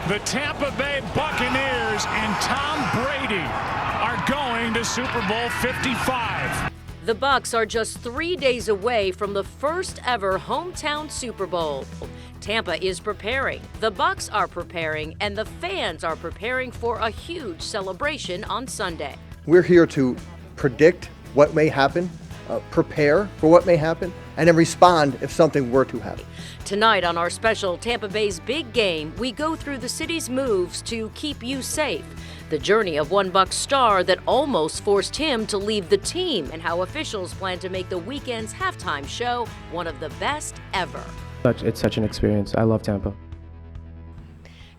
The Tampa Bay Buccaneers and Tom Brady are going to Super Bowl 55. The Bucs are just 3 days away from the first ever hometown Super Bowl. Tampa is preparing, the Bucs are preparing, and the fans are preparing for a huge celebration on Sunday. We're here to predict what may happen, prepare for what may happen, and then respond if something were to happen. Tonight on our special Tampa Bay's Big Game, we go through the city's moves to keep you safe, the journey of one Bucs star that almost forced him to leave the team, and how officials plan to make the weekend's halftime show one of the best ever. It's such an experience. I love Tampa.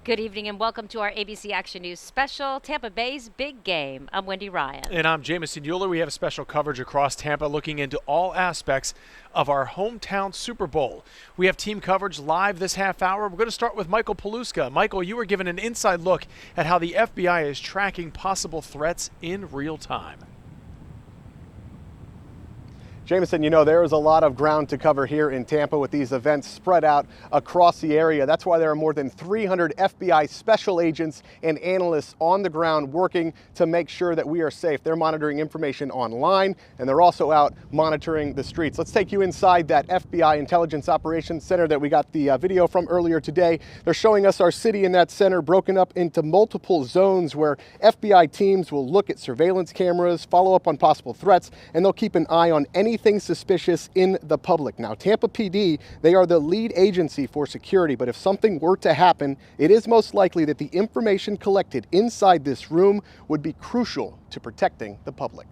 Good evening and welcome to our ABC Action News special, Tampa Bay's Big Game. I'm Wendy Ryan. And I'm Jamison Euler. We have special coverage across Tampa looking into all aspects of our hometown Super Bowl. We have team coverage live this half hour. We're going to start with Michael Paluska. Michael, you were given an inside look at how the FBI is tracking possible threats in real time. Jamison, you know, there is a lot of ground to cover here in Tampa with these events spread out across the area. That's why there are more than 300 FBI special agents and analysts on the ground working to make sure that we are safe. They're monitoring information online, and they're also out monitoring the streets. Let's take you inside that FBI Intelligence Operations Center that we got the video from earlier today. They're showing us our city in that center broken up into multiple zones where FBI teams will look at surveillance cameras, follow up on possible threats, and they'll keep an eye on anything suspicious in the public. Now, Tampa PD, they are the lead agency for security, but if something were to happen, it is most likely that the information collected inside this room would be crucial to protecting the public.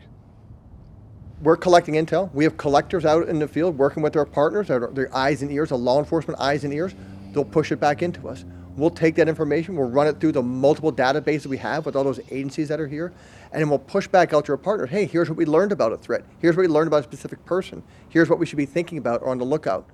We're collecting intel. We have collectors out in the field working with our partners, their eyes and ears, the law enforcement eyes and ears. They'll push it back into us. We'll take that information, we'll run it through the multiple databases we have with all those agencies that are here, and then we'll push back out to our partners. Hey, here's what we learned about a threat. Here's what we learned about a specific person. Here's what we should be thinking about or on the lookout.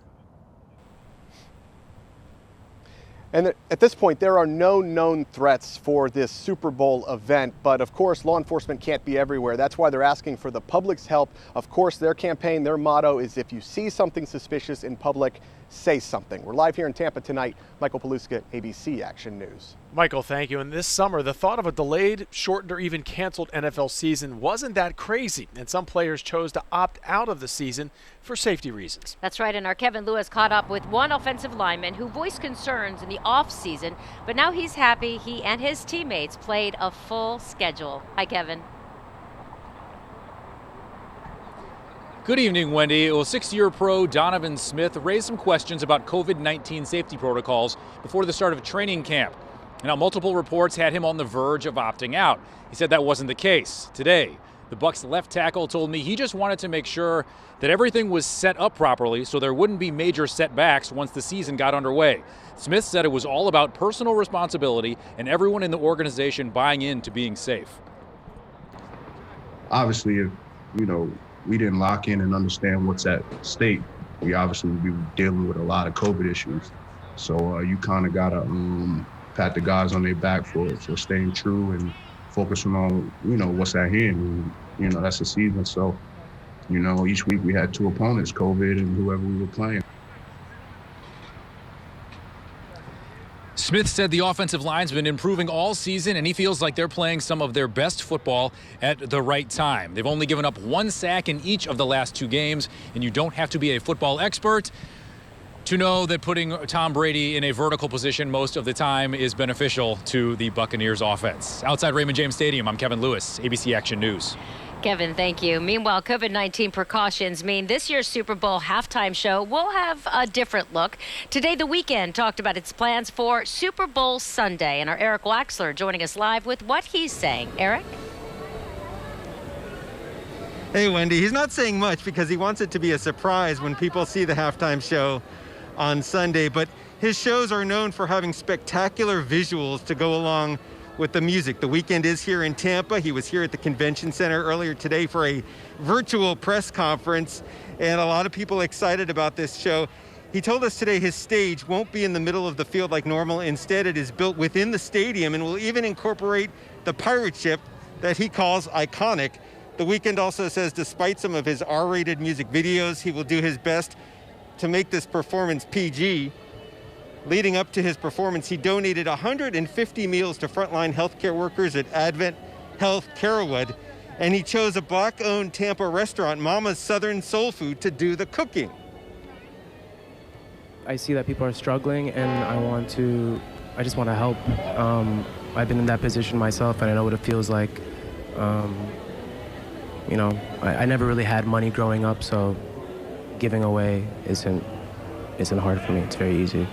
And at this point, there are no known threats for this Super Bowl event, but of course, law enforcement can't be everywhere. That's why they're asking for the public's help. Of course, their campaign, their motto is if you see something suspicious in public, say something. We're live here in Tampa tonight. Michael Paluska, ABC Action News. Michael, thank you. And this summer, the thought of a delayed, shortened, or even canceled NFL season wasn't that crazy, and some players chose to opt out of the season for safety reasons. That's right, and our Kevin Lewis caught up with one offensive lineman who voiced concerns in the off-season, but now he's happy he and his teammates played a full schedule. Hi, Kevin. Good evening, Wendy. Well, six-year pro Donovan Smith raised some questions about COVID-19 safety protocols before the start of training camp. Now, multiple reports had him on the verge of opting out. He said that wasn't the case. Today, the Bucs left tackle told me he just wanted to make sure that everything was set up properly so there wouldn't be major setbacks once the season got underway. Smith said it was all about personal responsibility and everyone in the organization buying into being safe. Obviously, if, we didn't lock in and understand what's at stake, we obviously would be dealing with a lot of COVID issues. So you kind of got to pat the guys on their back for staying true and focusing on, what's at hand. And, that's the season. So, each week we had two opponents, COVID and whoever we were playing. Smith said the offensive line's been improving all season, and he feels like they're playing some of their best football at the right time. They've only given up one sack in each of the last two games, and you don't have to be a football expert to know that putting Tom Brady in a vertical position most of the time is beneficial to the Buccaneers offense. Outside Raymond James Stadium, I'm Kevin Lewis, ABC Action News. Kevin, thank you. Meanwhile, COVID-19 precautions mean this year's Super Bowl halftime show will have a different look. Today, The Weeknd talked about its plans for Super Bowl Sunday, and our Eric Waxler joining us live with what he's saying. Eric? Hey, Wendy. He's not saying much because he wants it to be a surprise when people see the halftime show on Sunday, but his shows are known for having spectacular visuals to go along with the music. The Weeknd is here in Tampa. He was here at the convention center earlier today for a virtual press conference, and a lot of people excited about this show. He told us today his stage won't be in the middle of the field like normal. Instead, it is built within the stadium and will even incorporate the pirate ship that he calls iconic. The Weeknd also says despite some of his R-rated music videos, he will do his best to make this performance PG. Leading up to his performance, he donated 150 meals to frontline healthcare workers at Advent Health Carrollwood, and he chose a Black-owned Tampa restaurant, Mama's Southern Soul Food, to do the cooking. I see that people are struggling, and I just want to help. I've been in that position myself, and I know what it feels like. I never really had money growing up, so giving away isn't hard for me. It's very easy.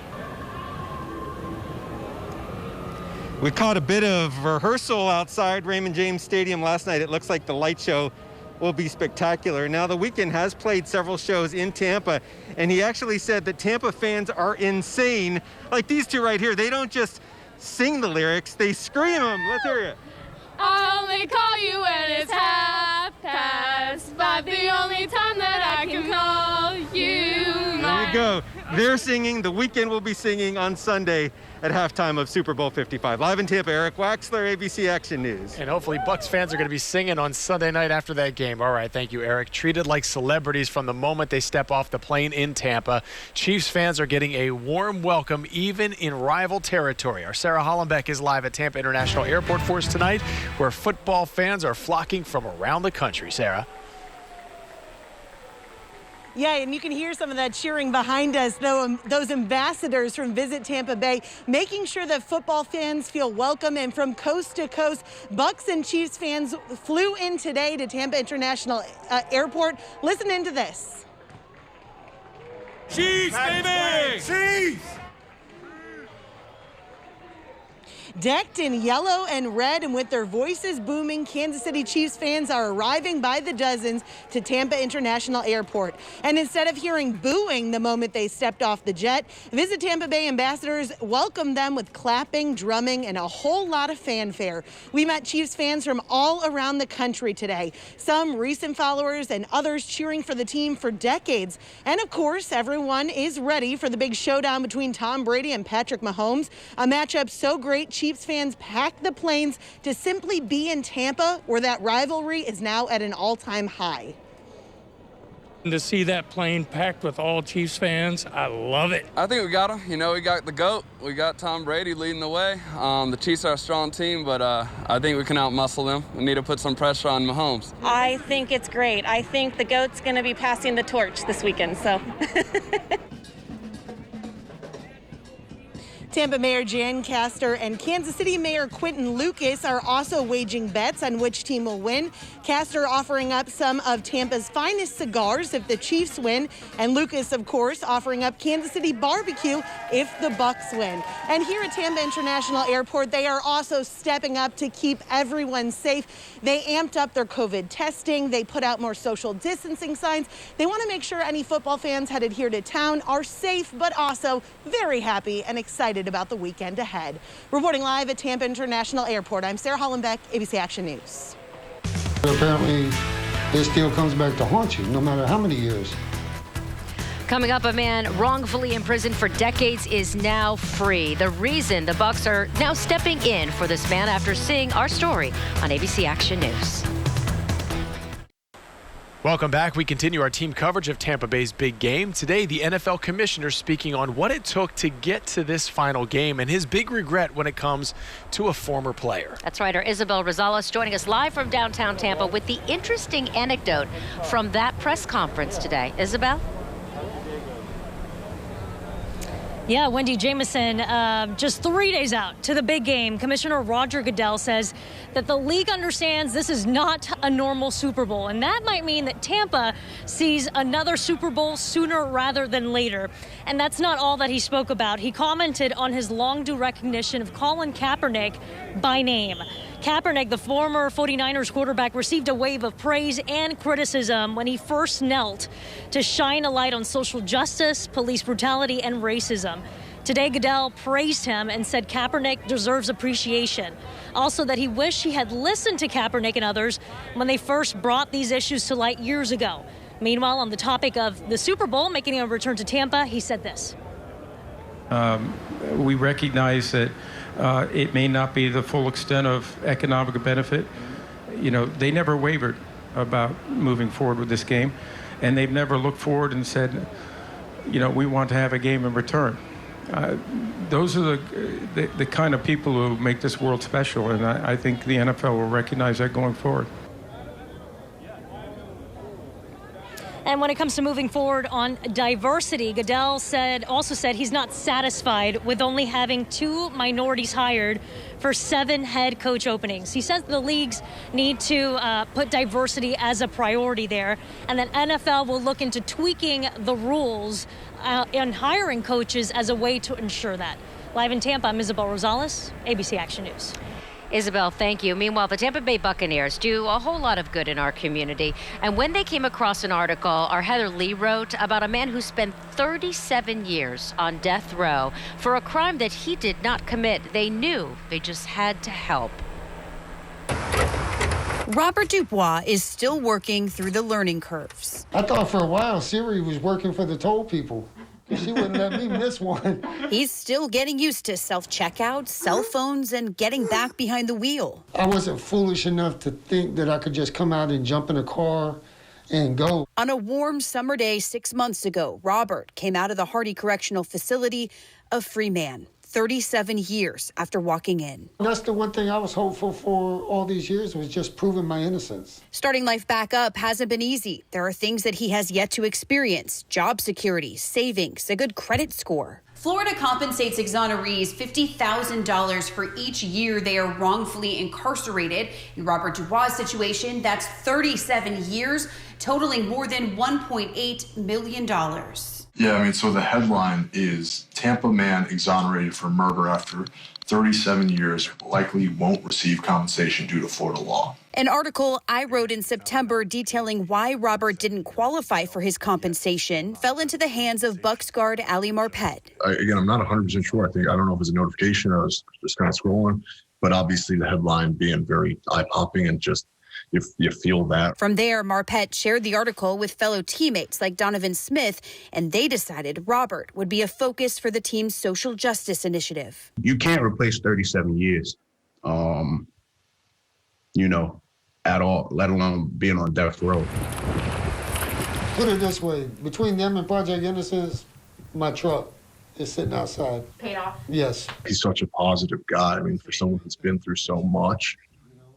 We caught a bit of rehearsal outside Raymond James Stadium last night. It looks like the light show will be spectacular. Now, The Weeknd has played several shows in Tampa, and he actually said that Tampa fans are insane. Like these two right here, they don't just sing the lyrics, they scream them. Let's hear it. I only call you when it's 5:30, the only time that I can call you. There you go. They're singing. The Weeknd will be singing on Sunday at halftime of Super Bowl 55. Live in Tampa, Eric Waxler, ABC Action News. And hopefully Bucs fans are going to be singing on Sunday night after that game. All right, thank you, Eric. Treated like celebrities from the moment they step off the plane in Tampa. Chiefs fans are getting a warm welcome even in rival territory. Our Sarah Hollenbeck is live at Tampa International Airport for us tonight, where football fans are flocking from around the country. Sarah? Yeah, and you can hear some of that cheering behind us, those ambassadors from Visit Tampa Bay, making sure that football fans feel welcome. And from coast to coast, Bucs and Chiefs fans flew in today to Tampa International Airport. Listen into this. Chiefs, baby! Chiefs! Decked in yellow and red and with their voices booming, Kansas City Chiefs fans are arriving by the dozens to Tampa International Airport. And instead of hearing booing the moment they stepped off the jet, Visit Tampa Bay ambassadors welcomed them with clapping, drumming, and a whole lot of fanfare. We met Chiefs fans from all around the country today, some recent followers and others cheering for the team for decades. And of course, everyone is ready for the big showdown between Tom Brady and Patrick Mahomes, a matchup so great Chiefs fans packed the planes to simply be in Tampa, where that rivalry is now at an all-time high. And to see that plane packed with all Chiefs fans, I love it. I think we got him. You know, we got the GOAT. We got Tom Brady leading the way. The Chiefs are a strong team, but I think we can out-muscle them. We need to put some pressure on Mahomes. I think it's great. I think the GOAT's going to be passing the torch this weekend, so. Tampa Mayor Jan Castor and Kansas City Mayor Quinton Lucas are also waging bets on which team will win. Castor offering up some of Tampa's finest cigars if the Chiefs win, and Lucas, of course, offering up Kansas City barbecue if the Bucs win. And here at Tampa International Airport, they are also stepping up to keep everyone safe. They amped up their COVID testing. They put out more social distancing signs. They want to make sure any football fans headed here to town are safe, but also very happy and excited about the weekend ahead. Reporting live at Tampa International Airport, I'm Sarah Hollenbeck, ABC Action News. Apparently, it still comes back to haunt you, no matter how many years. Coming up, a man wrongfully imprisoned for decades is now free. The reason the Bucs are now stepping in for this man after seeing our story on ABC Action News. Welcome back. We continue our team coverage of Tampa Bay's big game. Today, the NFL commissioner speaking on what it took to get to this final game and his big regret when it comes to a former player. That's right. Our Isabel Rosales joining us live from downtown Tampa with the interesting anecdote from that press conference today. Isabel? Yeah, Wendy Jamison, just 3 days out to the big game, Commissioner Roger Goodell says that the league understands this is not a normal Super Bowl, and that might mean that Tampa sees another Super Bowl sooner rather than later. And that's not all that he spoke about. He commented on his long-due recognition of Colin Kaepernick by name. Kaepernick, the former 49ers quarterback, received a wave of praise and criticism when he first knelt to shine a light on social justice, police brutality, and racism. Today, Goodell praised him and said Kaepernick deserves appreciation. Also, that he wished he had listened to Kaepernick and others when they first brought these issues to light years ago. Meanwhile, on the topic of the Super Bowl making a return to Tampa, he said this. We recognize that it may not be the full extent of economic benefit. You know, they never wavered about moving forward with this game, and they've never looked forward and said, you know, we want to have a game in return. Those are the kind of people who make this world special, and I think the NFL will recognize that going forward. And when it comes to moving forward on diversity, Goodell also said he's not satisfied with only having 2 minorities hired for 7 head coach openings. He says the leagues need to put diversity as a priority there, and that NFL will look into tweaking the rules and hiring coaches as a way to ensure that. Live in Tampa, I'm Isabel Rosales, ABC Action News. Isabel, thank you. Meanwhile, the Tampa Bay Buccaneers do a whole lot of good in our community. And when they came across an article our Heather Lee wrote about a man who spent 37 years on death row for a crime that he did not commit, they knew they just had to help. Robert Dubois is still working through the learning curves. I thought for a while Siri was working for the toll people. She wouldn't let me miss one. He's still getting used to self-checkout, cell phones, and getting back behind the wheel. I wasn't foolish enough to think that I could just come out and jump in a car and go. On a warm summer day 6 months ago, Robert came out of the Hardy Correctional Facility a free man, 37 years after walking in. That's the one thing I was hopeful for all these years, was just proving my innocence. Starting life back up hasn't been easy. There are things that he has yet to experience: job security, savings, a good credit score. Florida compensates exonerees $50,000 for each year they are wrongfully incarcerated. In Robert Dubois' situation, that's 37 years, totaling more than $1.8 million. Yeah, I mean, so the headline is Tampa man exonerated for murder after 37 years, likely won't receive compensation due to Florida law. An article I wrote in September detailing why Robert didn't qualify for his compensation fell into the hands of Bucs guard Ali Marpet. Again, I'm not 100% sure. I don't know if it's a notification. I was just kind of scrolling, but obviously the headline being very eye-popping and just you feel that. From there, Marpet shared the article with fellow teammates like Donovan Smith, and they decided Robert would be a focus for the team's social justice initiative. You can't replace 37 years, at all, let alone being on death row. Put it this way, between them and Project Innocence, my truck is sitting outside. Paid off? Yes. He's such a positive guy. I mean, for someone who's been through so much,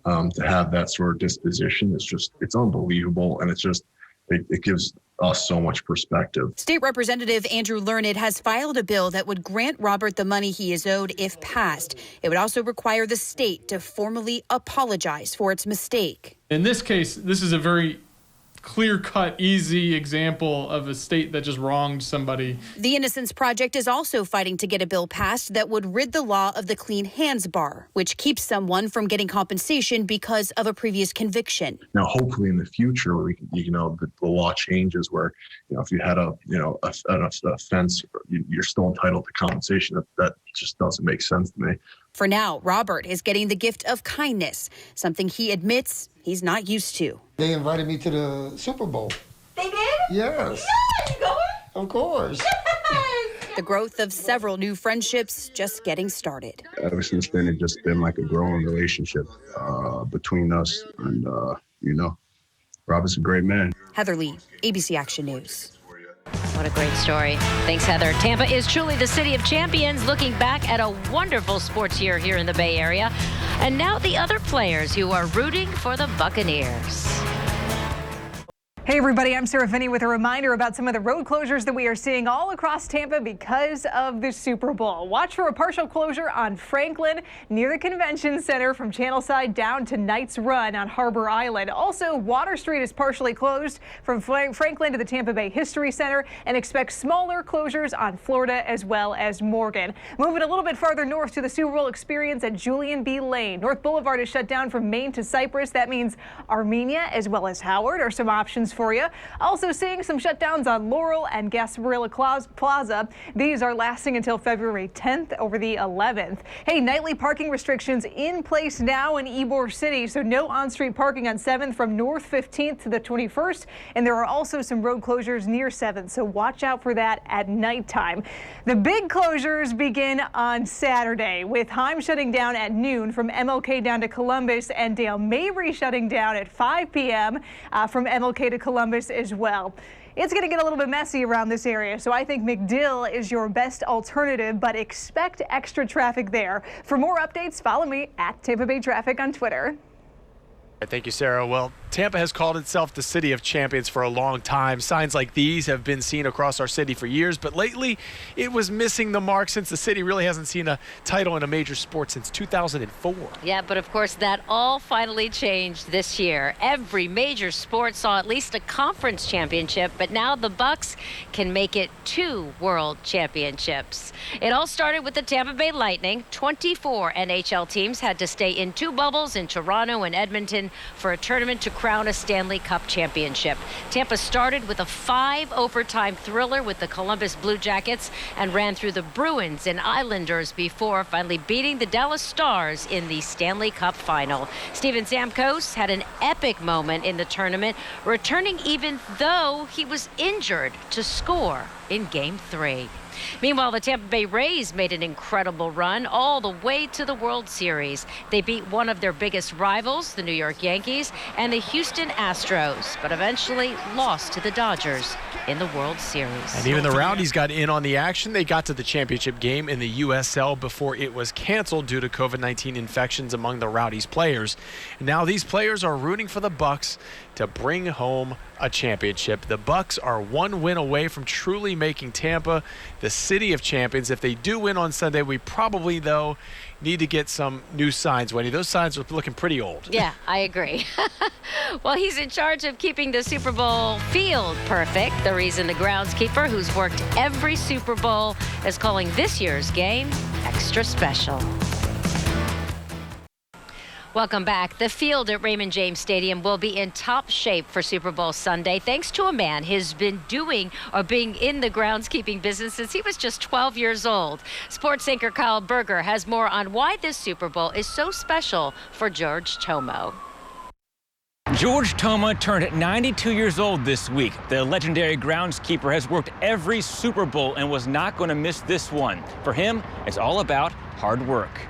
to have that sort of disposition, it's unbelievable. And it gives us so much perspective. State Representative Andrew Learned has filed a bill that would grant Robert the money he is owed if passed. It would also require the state to formally apologize for its mistake. In this case, this is a very clear-cut, easy example of a state that just wronged somebody. The Innocence Project is also fighting to get a bill passed that would rid the law of the clean hands bar, which keeps someone from getting compensation because of a previous conviction. Now, hopefully in the future, the law changes where, if you had an offense, you're still entitled to compensation. That just doesn't make sense to me. For now, Robert is getting the gift of kindness, something he admits he's not used to. They invited me to the Super Bowl. They did? Yes. Yeah, you going? Of course. The growth of several new friendships just getting started. Ever since then, it's just been like a growing relationship between us. And, Robert's a great man. Heather Lee, ABC Action News. What a great story. Thanks, Heather. Tampa is truly the city of champions, looking back at a wonderful sports year here in the Bay Area. And now the other players who are rooting for the Buccaneers. Hey everybody, I'm Sarah Finney with a reminder about some of the road closures that we are seeing all across Tampa because of the Super Bowl. Watch for a partial closure on Franklin near the Convention Center from Channelside down to Knights Run on Harbor Island. Also, Water Street is partially closed from Franklin to the Tampa Bay History Center, and expect smaller closures on Florida as well as Morgan. Moving a little bit farther north to the Super Bowl experience at Julian B. Lane. North Boulevard is shut down from Maine to Cypress. That means Armenia as well as Howard are some options for you. Also seeing some shutdowns on Laurel and Gasparilla Plaza. These are lasting until February 10th over the 11th. Hey, nightly parking restrictions in place now in Ybor City, so no on-street parking on 7th from North 15th to the 21st, and there are also some road closures near 7th, so watch out for that at nighttime. The big closures begin on Saturday, with Heim shutting down at noon from MLK down to Columbus, and Dale Mabry shutting down at 5 p.m. From MLK to Columbus as well. It's going to get a little bit messy around this area, so I think MacDill is your best alternative, but expect extra traffic there. For more updates, follow me at Tampa Bay Traffic on Twitter. Thank you, Sarah. Well, Tampa has called itself the city of champions for a long time. Signs like these have been seen across our city for years, but lately it was missing the mark since the city really hasn't seen a title in a major sport since 2004. Yeah, but of course that all finally changed this year. Every major sport saw at least a conference championship, but now the Bucks can make it 2 world championships. It all started with the Tampa Bay Lightning. 24 NHL teams had to stay in 2 bubbles in Toronto and Edmonton for a tournament to crown a Stanley Cup championship. Tampa started with a 5-overtime thriller with the Columbus Blue Jackets and ran through the Bruins and Islanders before finally beating the Dallas Stars in the Stanley Cup final. Steven Stamkos had an epic moment in the tournament, returning even though he was injured to score in Game 3. Meanwhile, the Tampa Bay Rays made an incredible run all the way to the World Series. They beat one of their biggest rivals, the New York Yankees, and the Houston Astros, but eventually lost to the Dodgers in the World Series. And even the Rowdies got in on the action. They got to the championship game in the USL before it was canceled due to COVID-19 infections among the Rowdies players. And now these players are rooting for the Bucks to bring home a championship. The Bucks are 1 win away from truly making Tampa the city of champions. If they do win on Sunday, we probably, though, need to get some new signs, Wendy. Those signs are looking pretty old. Yeah, I agree. Well, he's in charge of keeping the Super Bowl field perfect. The reason the groundskeeper, who's worked every Super Bowl, is calling this year's game extra special. Welcome back. The field at Raymond James Stadium will be in top shape for Super Bowl Sunday, thanks to a man who's been being in the groundskeeping business since he was just 12 years old. Sports anchor Kyle Berger has more on why this Super Bowl is so special for George Tomo. George Toma turned 92 years old this week. The legendary groundskeeper has worked every Super Bowl and was not going to miss this one. For him, it's all about hard work.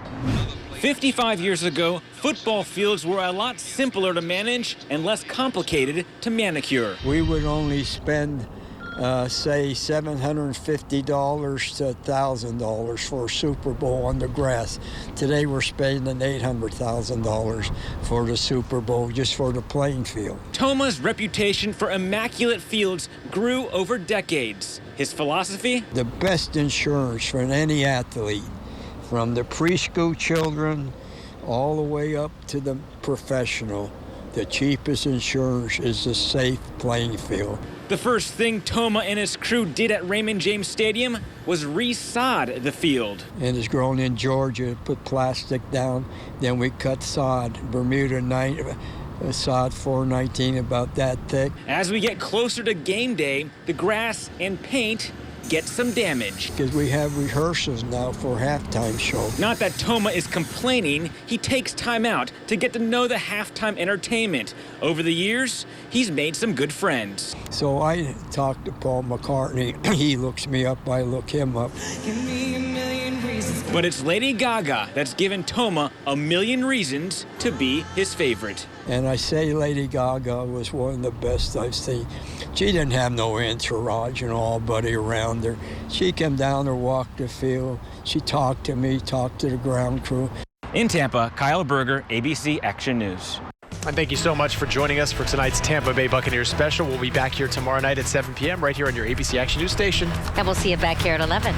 55 years ago, football fields were a lot simpler to manage and less complicated to manicure. We would only spend, say, $750 to $1,000 for a Super Bowl on the grass. Today we're spending $800,000 for the Super Bowl just for the playing field. Toma's reputation for immaculate fields grew over decades. His philosophy? The best insurance for any athlete, from the preschool children all the way up to the professional, the cheapest insurance is a safe playing field. The first thing Toma and his crew did at Raymond James Stadium was re-sod the field. And it's grown in Georgia, put plastic down, then we cut sod, Bermuda sod 419, about that thick. As we get closer to game day, the grass and paint get some damage. Because we have rehearsals now for halftime show. Not that Toma is complaining, he takes time out to get to know the halftime entertainment. Over the years, he's made some good friends. So I talked to Paul McCartney, he looks me up, I look him up. But it's Lady Gaga that's given Toma a million reasons to be his favorite. And I say Lady Gaga was one of the best I've seen. She didn't have no entourage and all buddy around her. She came down or walked the field. She talked to me, talked to the ground crew. In Tampa, Kyle Berger, ABC Action News. And thank you so much for joining us for tonight's Tampa Bay Buccaneers special. We'll be back here tomorrow night at 7 p.m. right here on your ABC Action News station. And we'll see you back here at 11.